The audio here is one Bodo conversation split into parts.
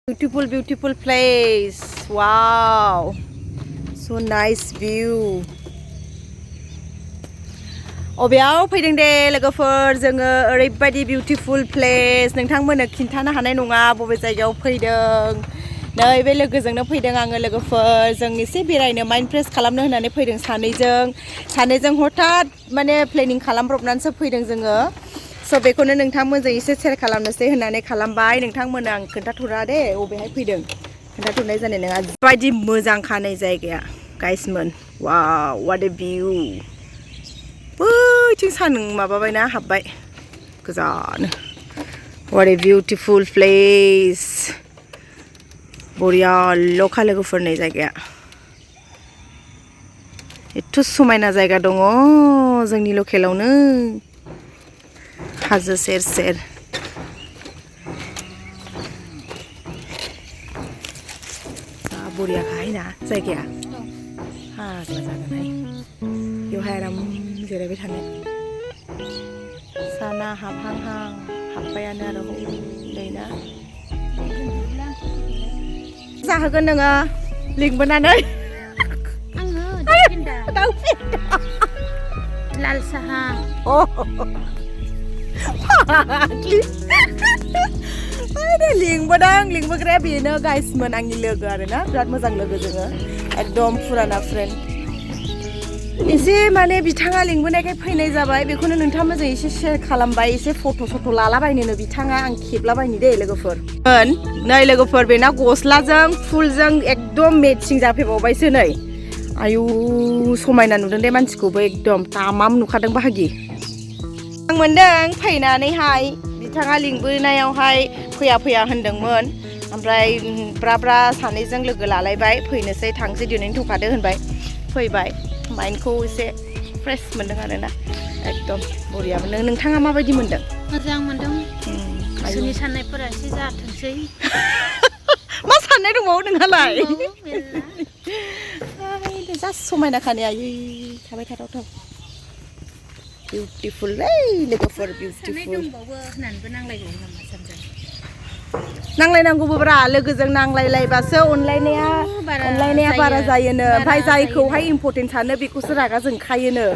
Beautiful, beautiful place. Wow. So nice view. अबेयाव फैदों दे लोगोफोर जोङो ओरैबायदि बिउटिफुल प्लेस नोंथांमोननो खिन्थानो हानाय नङा बबे जायगायाव फैदों नै बे लोगोजोंनो फैदों आङो लोगोफोर जों एसे बेरायनो माइन्ड फ्रेश खालामनो होननानै फैदों सानैजों हठात माने प्लेनिं खालामब्रबनानैसो फैदों जोङो स' बेखौनो नोंथांमोनजों एसे शेयार खालामनोसै होननानै खालामबाय नोंथांमोननो आं खोन्थाथ'रा दे बबेहाय फैदों खोन्थाथ'नाय जानाय नङा बायदि मोजांखा नै जायगाया गाइसमोन वाव व्हाट ए भिउ बैथिं सान माबाबायना हाबबाय गोजान व्हाट ए बिउटिफुल प्लेस बरिया लखा लोगोफोरनि जायगाया एथ' समायना जायगा दङ जोंनि लकेलावनो हाजो सेर सेर बरियाखाहाय ना जायगाया फाग्ला जागोनहाय बेवहाय आराम जिरायबाय थानो साना हाबहांहां हाबबायानो आरो दैना जाहोगोन नोङो लिंबोनानै दाउ फेन्दा लाल साहा लिंबोग्राया बेनो गाइसमोन आंनि लोगो आरोना बिराद मोजां लोगो जोङो एकदम फुराना फ्रेन्ड एसे माने बिथाङा लिंबोनायखाय फैनाय जाबाय बेखौनो नोंथांमोनजों एसे शेयार खालामबाय एसे फट' लालाबायनो बिथाङा आं खेबलाबायनो दे लोगोफोर नै लोगोफोर बेना गस्लाजों फुलजों एकदम मेटसिं जाफैबावबायसो नै आयु समायना नुदों दे मानसिखौबो एकदम तामाम नुखादों बाहागि आं मोनदों फैनानैहाय बिथाङा लिंबोनायावहाय फैया होनदोंमोन ओमफ्राय ब्रा सानैजों लोगो लालायबाय फैनोसै थांसै दिनैनो थ'खादो होनबाय फैबाय माइन्डखौ एसे फ्रेश मोनदों आरोना एकदम बरिया मोनदों नोंथाङा माबायदि मोनदों मोजां मोनदों गोसोनि साननायफोरा एसे जाथोंसै मा साननाय दंबावो नोंहालाय जास्ट समायनाखानि आयै थाबाय थाथावथाव बिउटिफुल लोगोफोर बिउटिफुल नांलायनांगौबोब्रा लोगोजों नांलायलायबासो अनलायनाया बारा जायोनो ओमफ्राय जायखौहाय इम्परटेन्ट सानो बेखौसो रागा जोंखायोनो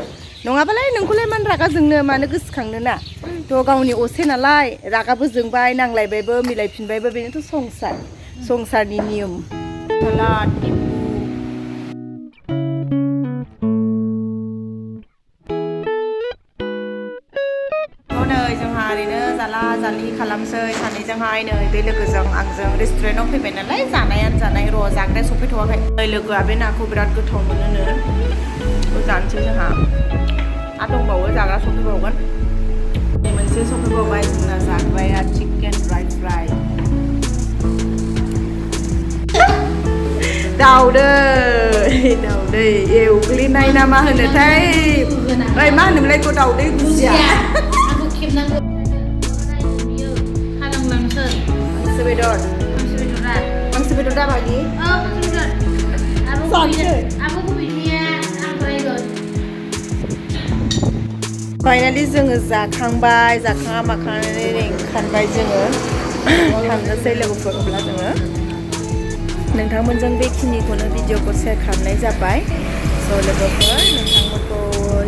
नङाबालाय नोंखौलाय मानो रागा जोंनो मानो गोसोखांनो ना थ' गावनि असे नालाय रागाबो जोंबाय नांलायबायबो मिलायफिनबायबो बेनोथ' संसारनि नियम जोंहा ओरैनो जालि खालामसै सानैजोंहाय नै बे लोगोजों आंजों रेस्टुरेन्टाव फैबाय नालाय जानायानो जानाय र' जाग्राया सफैथ'वाखै नै लोगोआ बे नाखौ बिराद गोथाव मोनोनो बेखौ जानोसै जोंहा आरो दंबावो जाग्रा सफैबावगोन नै मोनसे सफैबावबाय जोंना जाग्राया चिकेन ड्राइ फ्राइ दाउदै एवग्लिनाय ना मा होनोथाय ओइ मा होनोमोनलाय बेखौ दाउदै गुजिया हांसो बेदर दाबादि फाइनालि जोङो जाखांबाय जाखाङा माखांनानै ओंखारबाय जोङो थांनोसै लोगोफोर अब्ला जोङो नोंथांमोनजों बेखिनिखौनो भिडिअखौ शेयार खालामनाय जाबाय स' लोगोफोर नोंथांमोनखौ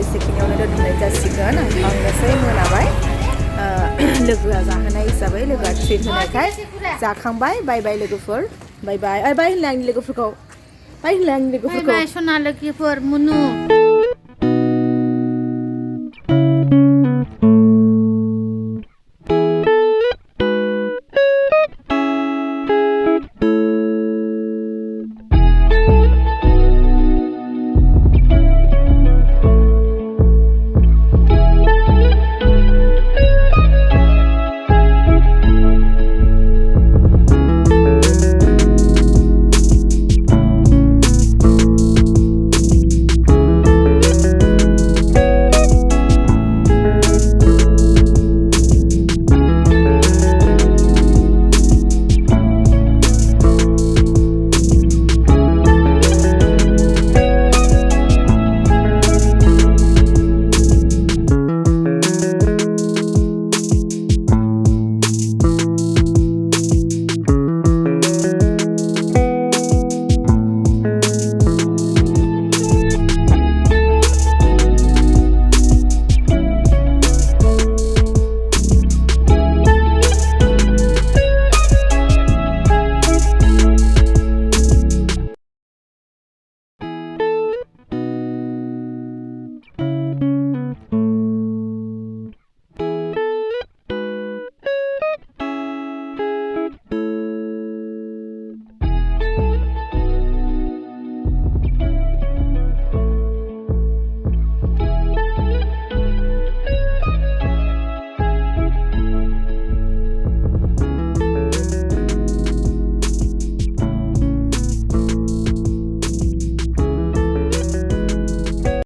एसेखिनियावनो दोनथ'नाय जासिगोन आं थांनोसै मोनाबाय लोगोआ जाहोनाय हिसाबै लोगोआ ट्रिट होनायखाय जाखांबाय बाय लोगोफोर बाय होनलाय आंनि लोगोफोरखौ बाय सना लोगोफोर मुनु